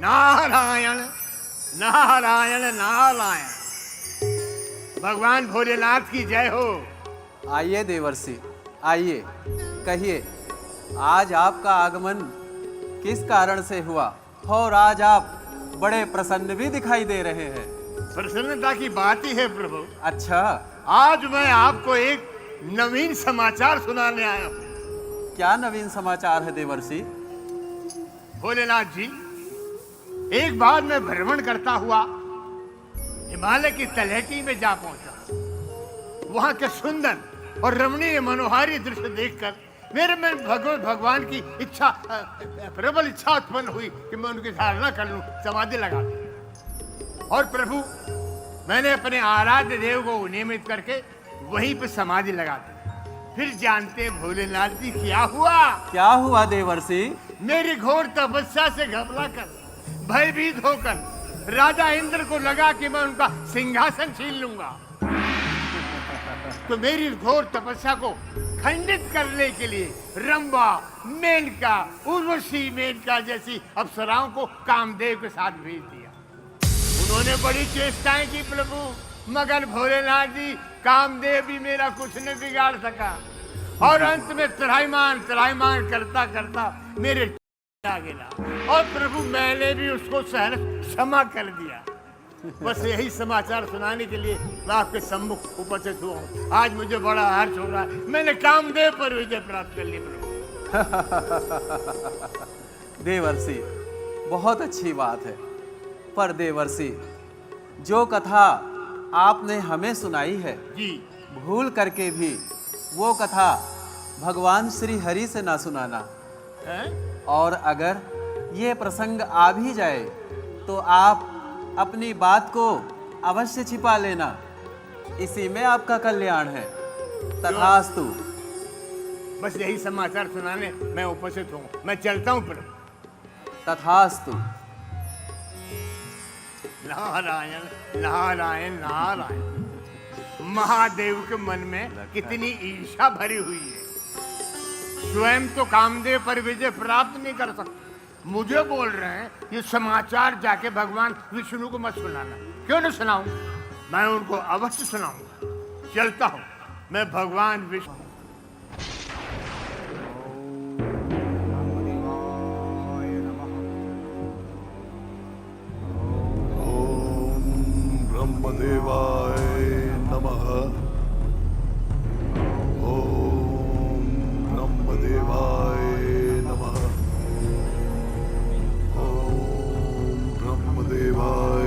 नारायण नारायण नारायण। भगवान भोलेनाथ की जय हो। आइए देवर्षि, आइए, कहिए आज आपका आगमन किस कारण से हुआ और आज आप बड़े प्रसन्न भी दिखाई दे रहे हैं। प्रसन्नता की बात ही है प्रभु। अच्छा, आज मैं आपको एक नवीन समाचार सुनाने आया हूँ। क्या नवीन समाचार है देवर्षि? भोलेनाथ जी, एक बार मैं भ्रमण करता हुआ हिमालय की तलहटी में जा पहुंचा। वहां के सुंदर और रमणीय मनोहारी दृश्य देखकर मेरे में भगवान की इच्छा, प्रबल इच्छा उत्पन्न हुई कि मैं उनकी धारणा कर लूं, समाधि लगा दूं। और प्रभु, मैंने अपने आराध्य देव को नियमित करके वहीं पे समाधि लगा दी। फिर जानते भोलेनाथ जी क्या हुआ? क्या हुआ देवर्षि? मेरी घोर तपस्या से घबरा कर, भयभीत होकर राजा इंद्र को लगा कि मैं उनका सिंहासन छीन लूंगा। तो मेरी घोर तपस्या को खंडित करने के लिए रंभा, मेनका, उर्वशी मेनका जैसी अप्सराओं को कामदेव के साथ भेज दिया। उन्होंने बड़ी चेष्टाएं की प्रभु, मगर भोलेनाथ जी, कामदेव भी मेरा कुछ नहीं बिगाड़ सका। और अंत में त्राहिमाम करता करता मेरे आ गया। और प्रभु, मैंने भी उसको सहन क्षमा कर दिया। बस यही समाचार सुनाने के लिए मैं आपके सम्मुख उपस्थित हुआ हूँ। आज मुझे बड़ा हर्ष हो रहा है, मैंने कामदेव पर विजय प्राप्त कर ली प्रभु। देवर्षि, बहुत अच्छी बात है। पर देवर्षि, जो कथा आपने हमें सुनाई है जी, भूल करके भी वो कथा भगवान श्री हरि से ना सुनाना है? और अगर ये प्रसंग आ भी जाए तो आप अपनी बात को अवश्य छिपा लेना, इसी में आपका कल्याण है। तथास्तु। बस यही समाचार सुनाने मैं उपस्थित हूँ, मैं चलता हूँ प्रभु। तथास्तु। नारायण नारायण नारायण। महादेव के मन में कितनी ईर्ष्या भरी हुई है। स्वयं तो कामदेव पर विजय प्राप्त नहीं कर सकते, मुझे बोल रहे हैं ये समाचार जाके भगवान विष्णु को मत सुनाना। क्यों नहीं सुनाऊं? मैं उनको अवश्य सुनाऊंगा। चलता हूं मैं भगवान विष्णु। ब्रह्मदेवाय नमः। ओम ब्रह्मदेवाय नमः। ओम ब्रह्मदेवाय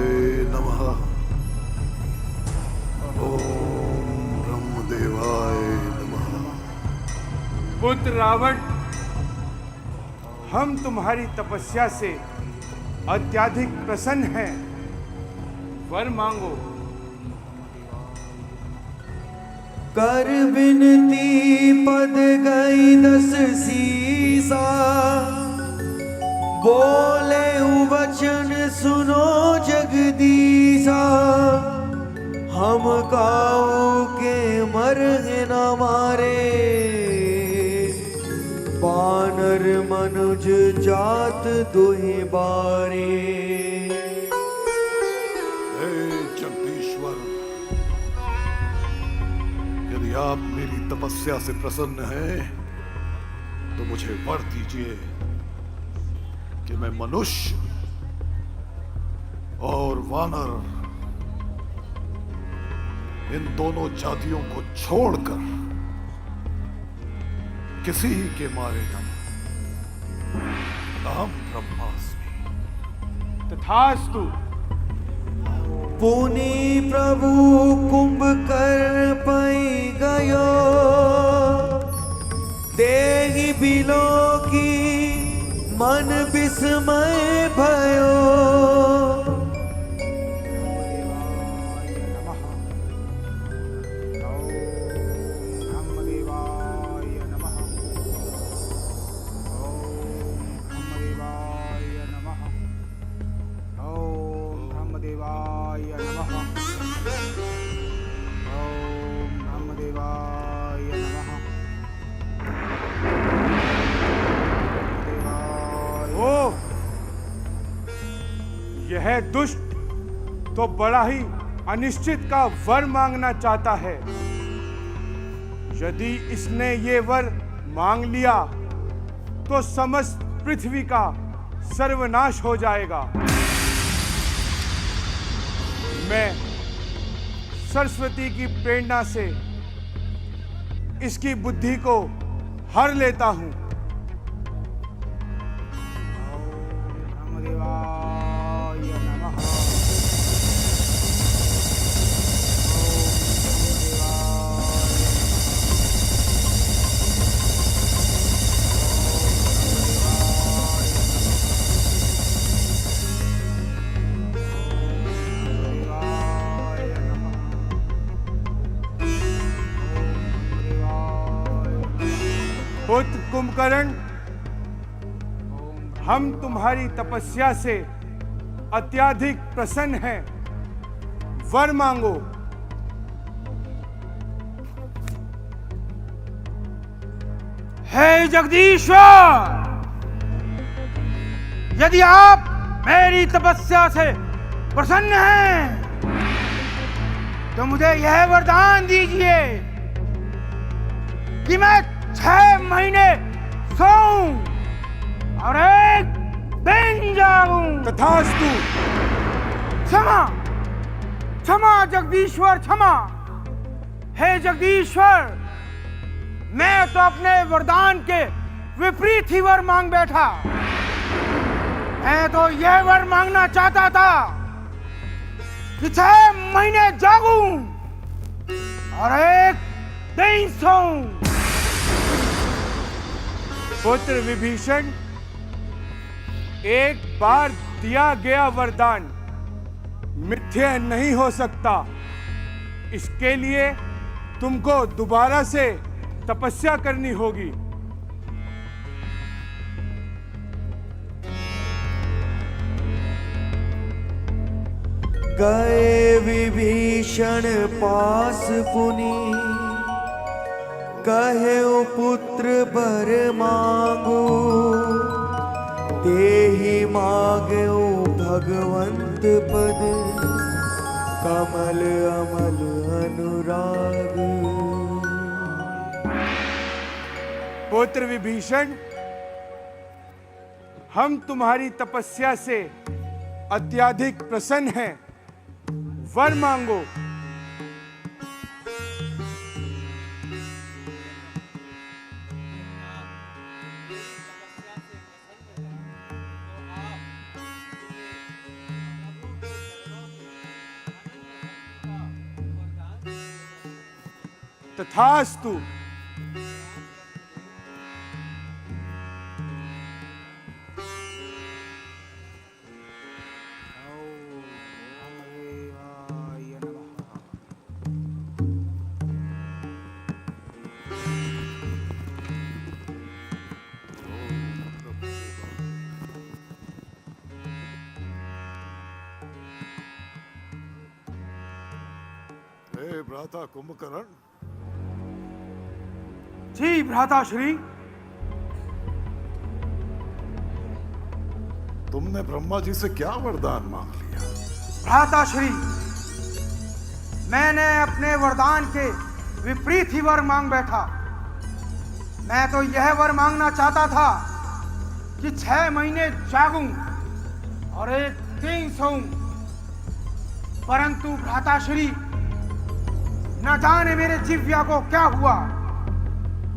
नमः। ओम ब्रह्मदेवाय नमः। पुत्र रावण, हम तुम्हारी तपस्या से अत्यधिक प्रसन्न हैं। वर मांगो। कर बिनती पद गई 10 सीसा, बोले वचन सुनो जगदीसा। हम काऊ के मरहे न मारे, बानर मनुज जात दुहि बारे। यदि आप मेरी तपस्या से प्रसन्न हैं तो मुझे वर दीजिए कि मैं मनुष्य और वानर इन दोनों जातियों को छोड़कर किसी के मारे न। अहम ब्रह्मास्मि। तथास्तु। पुनि प्रभु कुंभ कर पई गयो, देहि बिलो की मन विस्मय भयो। यह दुष्ट तो बड़ा ही अनिश्चित का वर मांगना चाहता है। यदि इसने ये वर मांग लिया तो समस्त पृथ्वी का सर्वनाश हो जाएगा। मैं सरस्वती की प्रेरणा से इसकी बुद्धि को हर लेता हूं। पुत्र कुंभकर्ण, हम तुम्हारी तपस्या से अत्यधिक प्रसन्न हैं। वर मांगो। हे जगदीश्वर, यदि आप मेरी तपस्या से प्रसन्न हैं तो मुझे यह वरदान दीजिए कि मैं 6 महीने सोऊं और एक दिन जागूं। तथास्तु। क्षमा, क्षमा जगदीश्वर, क्षमा। हे जगदीश्वर, मैं तो अपने वरदान के विपरीत ही वर मांग बैठा। मैं तो यह वर मांगना चाहता था कि 6 महीने जागूं और एक दिन सोऊं। पुत्र विभीषण, एक बार दिया गया वरदान मिथ्या नहीं हो सकता। इसके लिए तुमको दोबारा से तपस्या करनी होगी। गए विभीषण पास पुनि, कहे पुत्र बर मांगो, देहि मांगो भगवंत पद, कमल अमल अनुराग। पुत्र विभीषण, हम तुम्हारी तपस्या से अत्यधिक प्रसन्न हैं। वर मांगो। तथास्तु। हे भ्राता कुंभकर्ण, जी भ्राता श्री। तुमने ब्रह्मा जी से क्या वरदान मांग लिया? भ्राता श्री, मैंने अपने वरदान के विपरीत ही वर मांग बैठा। मैं तो यह वर मांगना चाहता था कि 6 महीने जागूं और एक दिन सोऊं, परंतु भ्राता श्री, न जाने मेरे जिह्वा को क्या हुआ,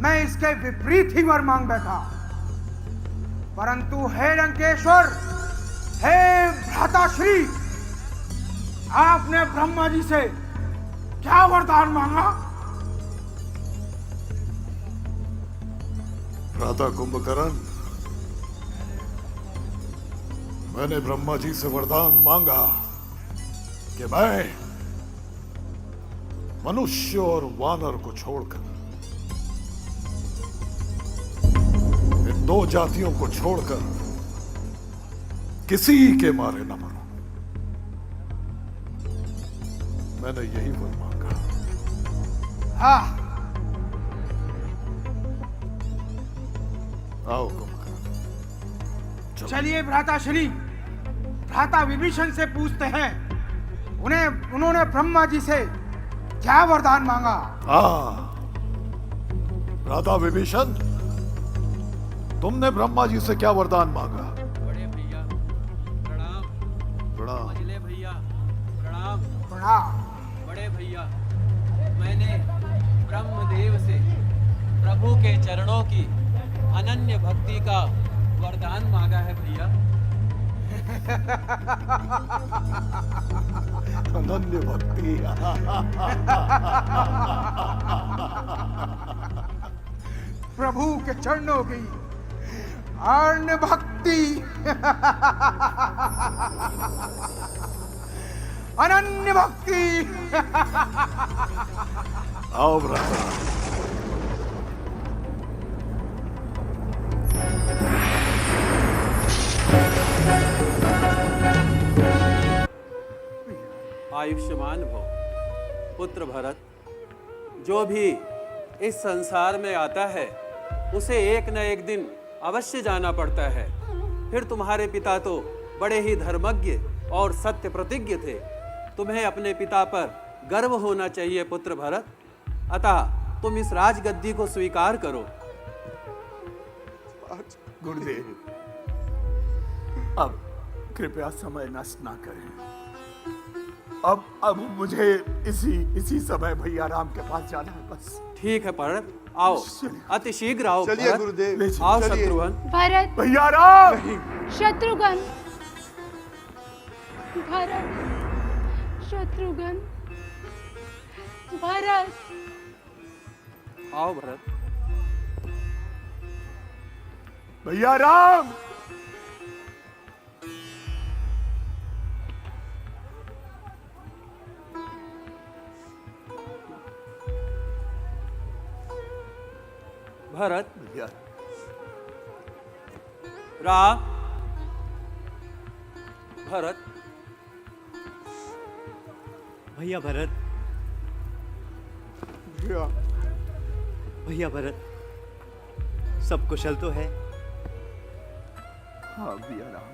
मैं इसके विपरीत ही वर मांग बैठा। परंतु हे लंकेश्वर, हे भ्राता श्री, आपने ब्रह्मा जी से क्या वरदान मांगा? भ्राता कुंभकर्ण, मैंने ब्रह्मा जी से वरदान मांगा कि मैं मनुष्य और वानर को छोड़कर, इन 2 जातियों को छोड़कर किसी के मारे न मरूं। मैंने यही वर मांगा। हाँ, आओ कुंभकर्ण, चलिए भ्राता श्री, भ्राता विभीषण से पूछते हैं उन्होंने ब्रह्मा जी से क्या वरदान मांगा। राधा विभीषण, तुमने ब्रह्मा जी से क्या वरदान मांगा? बड़े भैया प्रणाम। प्रणाम। मझले भैया प्रणाम। प्रणाम। बड़े भैया, मैंने ब्रह्मदेव से प्रभु के चरणों की अनन्य भक्ति का वरदान मांगा है भैया। अनन्य भक्ति। प्रभु के चरणों की अनन्य भक्ति। अनन्य भक्ति। आओ भ्राता। आयुष्मान भव पुत्र भरत। जो भी इस संसार में आता है उसे एक न एक दिन अवश्य जाना पड़ता है। फिर तुम्हारे पिता तो बड़े ही धर्मज्ञ और सत्य प्रतिज्ञ थे। तुम्हें अपने पिता पर गर्व होना चाहिए पुत्र भरत। अतः तुम इस राजगद्दी को स्वीकार करो। गुरुदेव, अब कृपया समय नष्ट ना करें। अब मुझे इसी समय भैया राम के पास जाना है बस। ठीक है भरत, आओ, अति शीघ्र आओ। चलिए भरत। गुरुदेव, आओ चलिए। शत्रुघ्न। भरत, भैया राम। शत्रुघ्न, भरत, शत्रुघ्न, भरत। आओ भरत। भैया राम। भरत, भैया राम, भरत। भैया भरत, भैया भैया भरत, सब कुशल तो है? हाँ भैया राम,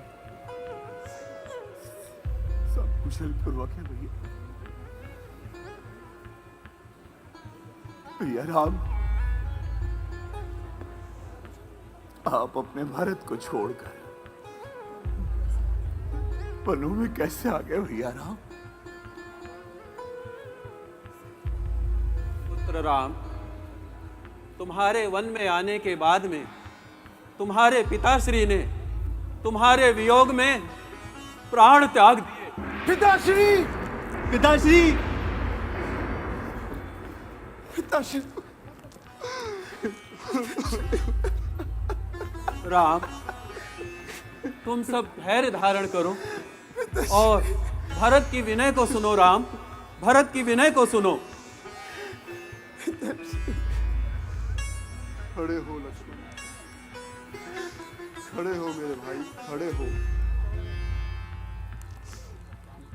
सब कुशल पूर्वक है भैया। भैया राम, आप अपने भारत को छोड़कर वनों में कैसे आ गए भैया राम? पुत्र राम, तुम्हारे वन में आने के बाद में तुम्हारे पिताश्री ने तुम्हारे वियोग में प्राण त्याग दिए। पिताश्री, पिताश्री! पिताश्री। राम, तुम सब धैर्य धारण करो और भरत की विनय को सुनो। राम, भरत की विनय को सुनो। खड़े हो लक्ष्मण, खड़े हो मेरे भाई, खड़े हो।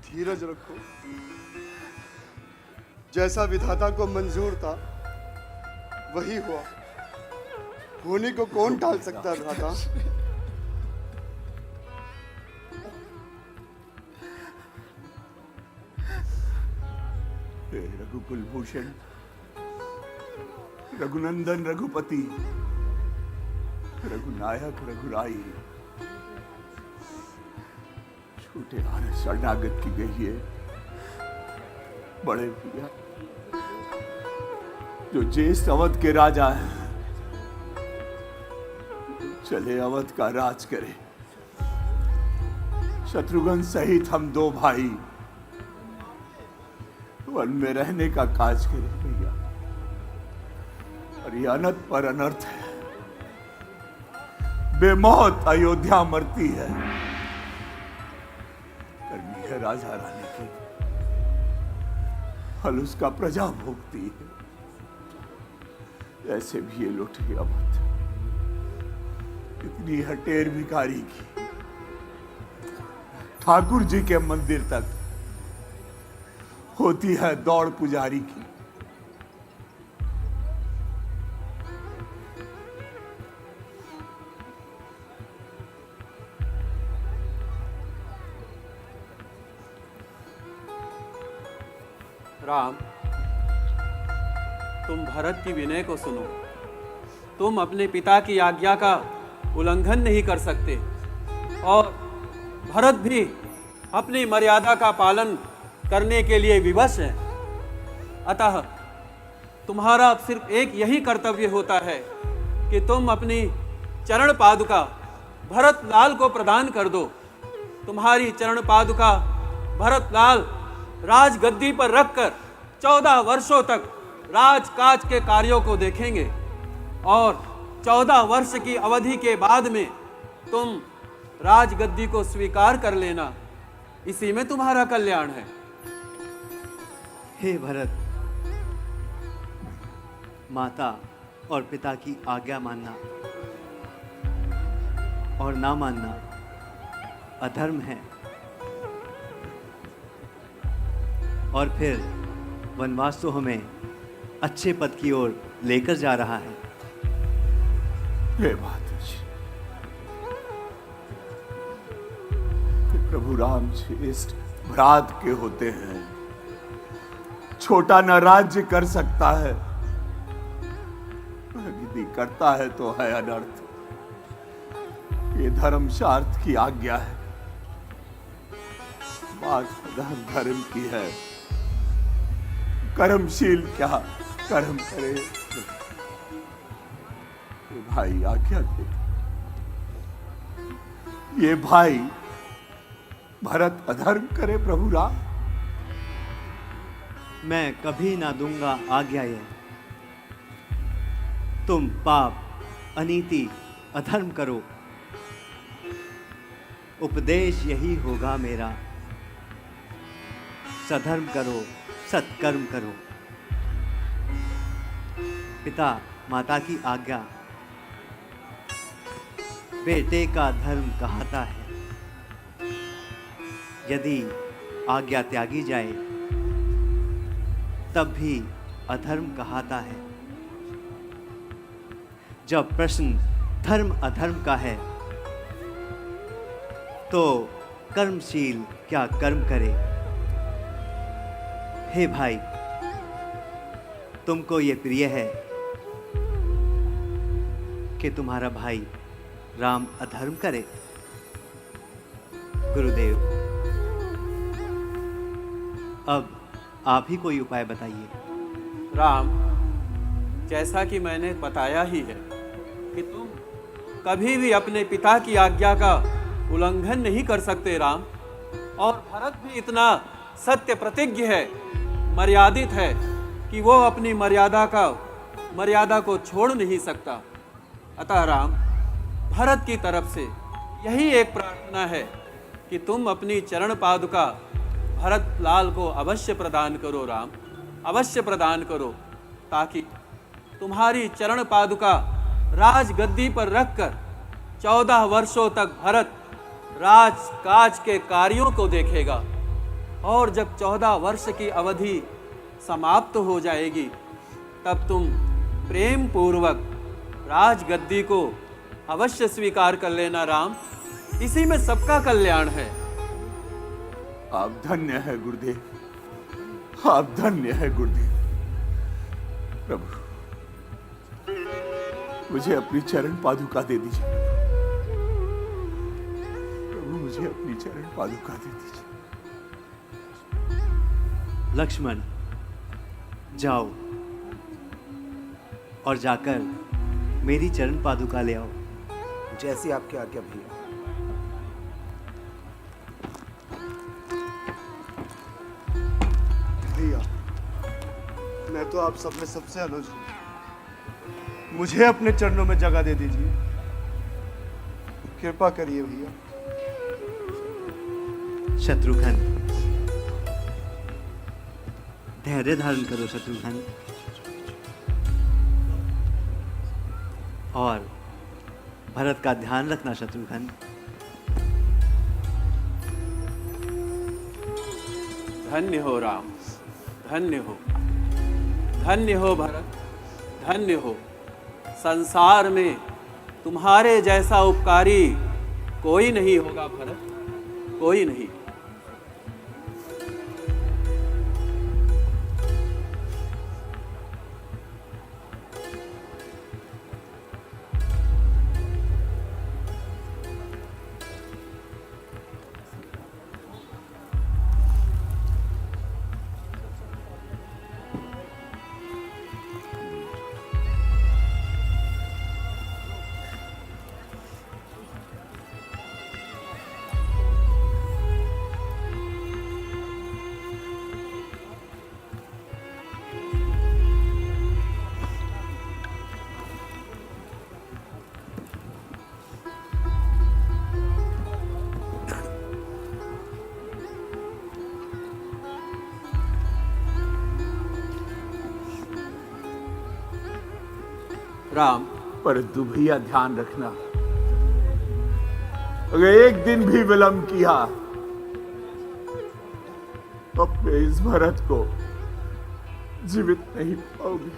धीरज रखो। जैसा विधाता को मंजूर था वही हुआ। होने को कौन टाल सकता है भ्राता? रघुकुल भूषण, रघुनंदन, रघुपति, रघुनायक, रघुराई, छोटे हार शरणागत की गई है। बड़े भैया जो ज्येष्ठ अवध के राजा हैं, चले अवध का राज करे। शत्रुघ्न सहित हम दो भाई वन में रहने का काज करें भैया। और ये अनर्थ पर अनर्थ है। बेमौत अयोध्या मरती है, करनी है राजा रानी की, फल उसका प्रजा भोगती है। ऐसे भी ये लुटे अवध, इतनी हटेर भिखारी की ठाकुर जी के मंदिर तक होती है दौड़ पुजारी की। राम, तुम भरत की विनय को सुनो। तुम अपने पिता की आज्ञा का उल्लंघन नहीं कर सकते और भरत भी अपनी मर्यादा का पालन करने के लिए विवश है। अतः तुम्हारा अब सिर्फ एक यही कर्तव्य होता है कि तुम अपनी चरण पादुका भरत लाल को प्रदान कर दो। तुम्हारी चरण पादुका भरत लाल राजगद्दी पर रखकर 14 वर्षों तक राजकाज के कार्यों को देखेंगे और 14 वर्ष की अवधि के बाद में तुम राजगद्दी को स्वीकार कर लेना। इसी में तुम्हारा कल्याण है। हे भरत, माता और पिता की आज्ञा मानना और ना मानना अधर्म है। और फिर वनवास तो हमें अच्छे पद की ओर लेकर जा रहा है। हे माताजी, प्रभु राम श्रेष्ठ भ्रात के होते हैं। छोटा न राज्य कर सकता है, यदि करता है तो है अनर्थ। ये धर्मशास्त्र की आज्ञा है। बात धर्म की है। कर्मशील क्या कर्म करे। ये भाई आज्ञा दे। ये भाई भरत अधर्म करे प्रभु राम। मैं कभी ना दूंगा आज्ञा ये। तुम पाप, अनीति, अधर्म करो। उपदेश यही होगा मेरा। सधर्म करो, सत्कर्म करो। पिता माता की आज्ञा बेटे का धर्म कहता है। यदि आज्ञा त्यागी जाए तब भी अधर्म कहता है। जब प्रश्न धर्म अधर्म का है तो कर्मशील क्या कर्म करे। हे भाई, तुमको ये प्रिय है कि तुम्हारा भाई राम अधर्म करे। गुरुदेव, अब आप ही कोई उपाय बताइए। राम, जैसा कि मैंने बताया ही है कि तुम कभी भी अपने पिता की आज्ञा का उल्लंघन नहीं कर सकते राम। और भरत भी इतना सत्य प्रतिज्ञ है, मर्यादित है कि वो अपनी मर्यादा को छोड़ नहीं सकता। अतः राम, भरत की तरफ से यही एक प्रार्थना है कि तुम अपनी चरण पादुका भरत लाल को अवश्य प्रदान करो राम, अवश्य प्रदान करो, ताकि तुम्हारी चरण पादुका राजगद्दी पर रखकर 14 वर्षों तक भरत राजकाज के कार्यों को देखेगा। और जब 14 वर्ष की अवधि समाप्त हो जाएगी तब तुम प्रेम पूर्वक राजगद्दी को अवश्य स्वीकार कर लेना राम। इसी में सबका कल्याण है। आप धन्य है गुरुदेव, आप धन्य है गुरुदेव। प्रभु, मुझे अपनी चरण पादुका दे दीजिए। प्रभु, मुझे अपनी चरण पादुका दे दीजिए। लक्ष्मण, जाओ और जाकर मेरी चरण पादुका ले आओ। जैसी आपकी आज्ञा भैया। भैया, मैं तो आप सब में सबसे अनुज हूं। मुझे अपने चरणों में जगह दे दीजिए, कृपा करिए भैया। शत्रुघ्न, धैर्य धारण करो शत्रुघ्न, और भरत का ध्यान रखना शत्रुघ्न। धन्य हो राम, धन्य हो, धन्य हो भरत, धन्य हो। संसार में तुम्हारे जैसा उपकारी कोई नहीं होगा भरत, कोई नहीं। राम, परंतु भैया ध्यान रखना, अगर एक दिन भी विलंब किया तो अपने इस भरत को जीवित नहीं पाओगे।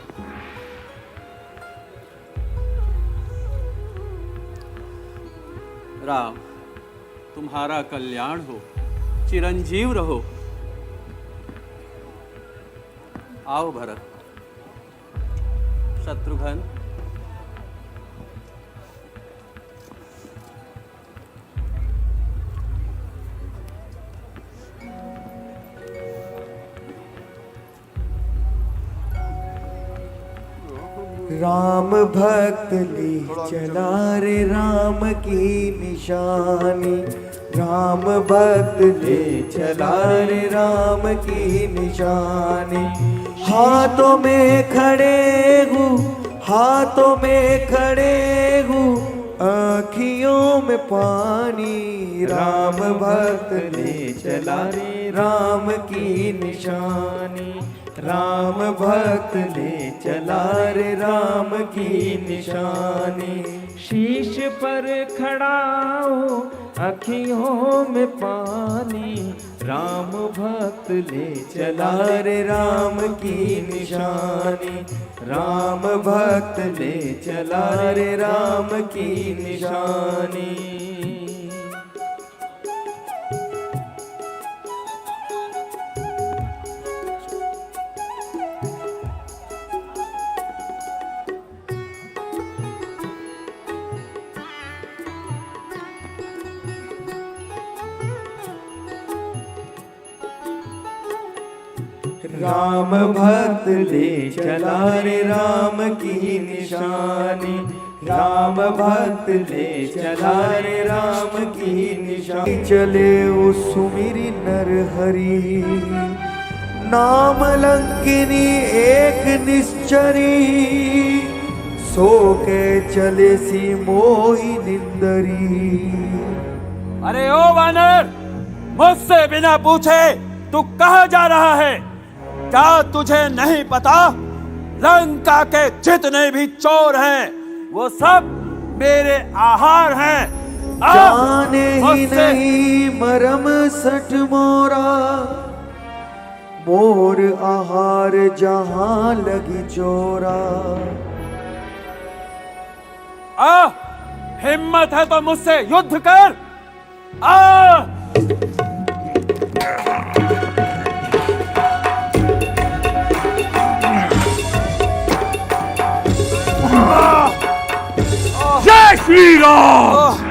राम, तुम्हारा कल्याण हो, चिरंजीव रहो। आओ भरत। शत्रुघ्न, राम भक्त ले चला रे राम की निशानी, राम भक्त ले चला रे राम की निशानी। हाथों में खड़े हूँ, हाथों में खड़े हूँ, आँखियों में पानी। राम भक्त ले चला रे राम की निशानी, राम भक्त ले चला रे राम की निशानी। शीश पर खड़ा हो, अखियों में पानी। राम भक्त ले चला रे राम की निशानी, राम भक्त ले चला रे राम की निशानी। राम भक्त ले चला रे राम की निशानी, राम भक्त ले चला रे राम की निशानी। चले ओ सुमिरी नर हरि, नाम लंकिनी एक निश्चरी। सो के चले सी मोहि निंदरी। अरे ओ वानर, मुझसे बिना पूछे तू कहाँ जा रहा है? क्या तुझे नहीं पता लंका के जितने भी चोर हैं वो सब मेरे आहार हैं। जाने ही नहीं मरम सठ मोरा, मोर आहार जहां लगी चोरा। हिम्मत है तो मुझसे युद्ध कर। आ जय श्री राम।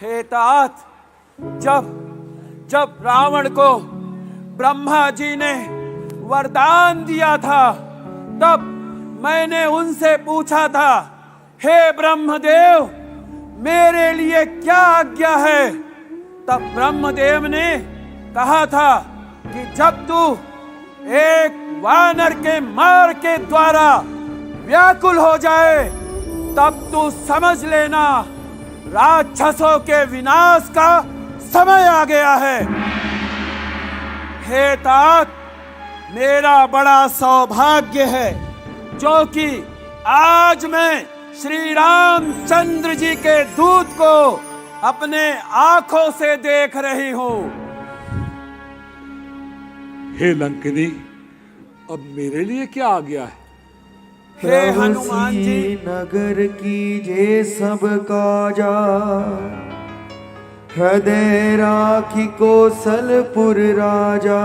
हे तात, जब रावण को ब्रह्मा जी ने वरदान दिया था तब मैंने उनसे पूछा था, हे ब्रह्मदेव मेरे लिए क्या आज्ञा है? तब ब्रह्मदेव ने कहा था कि जब तू एक वानर के मार के द्वारा व्याकुल हो जाए तब तू समझ लेना राक्षसों के विनाश का समय आ गया है। हे तात, मेरा बड़ा सौभाग्य है जो कि आज मैं श्री रामचंद्र जी के दूत को अपने आंखों से देख रही हूँ। हे लंकिनी, अब मेरे लिए क्या आ गया है? हे हनुमान जी, नगर कीजे सब काजा, हृदय राखी कौशलपुर राजा।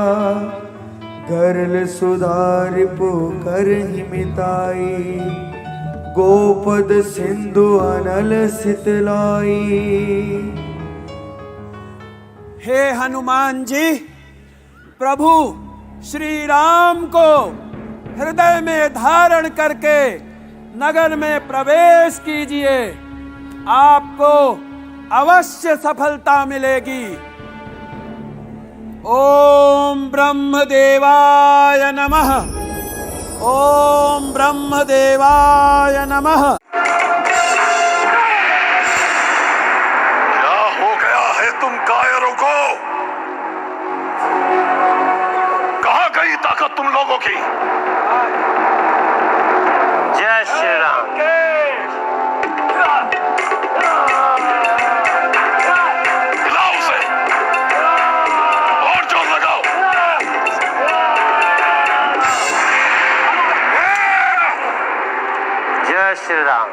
गरल सुधार पुकर ही मिताई, गोपद सिंधु अनल सितलाई। हे हनुमान जी, प्रभु श्री राम को हृदय में धारण करके नगर में प्रवेश कीजिए, आपको अवश्य सफलता मिलेगी। ओम ब्रह्मदेवाय नमः, ओम ब्रह्मदेवाय नमः। क्या हो गया है तुम कायरों को? ताकत तुम लोगों की। जय श्री राम। हिलाओ उसे और जोर लगाओ। जय श्री राम।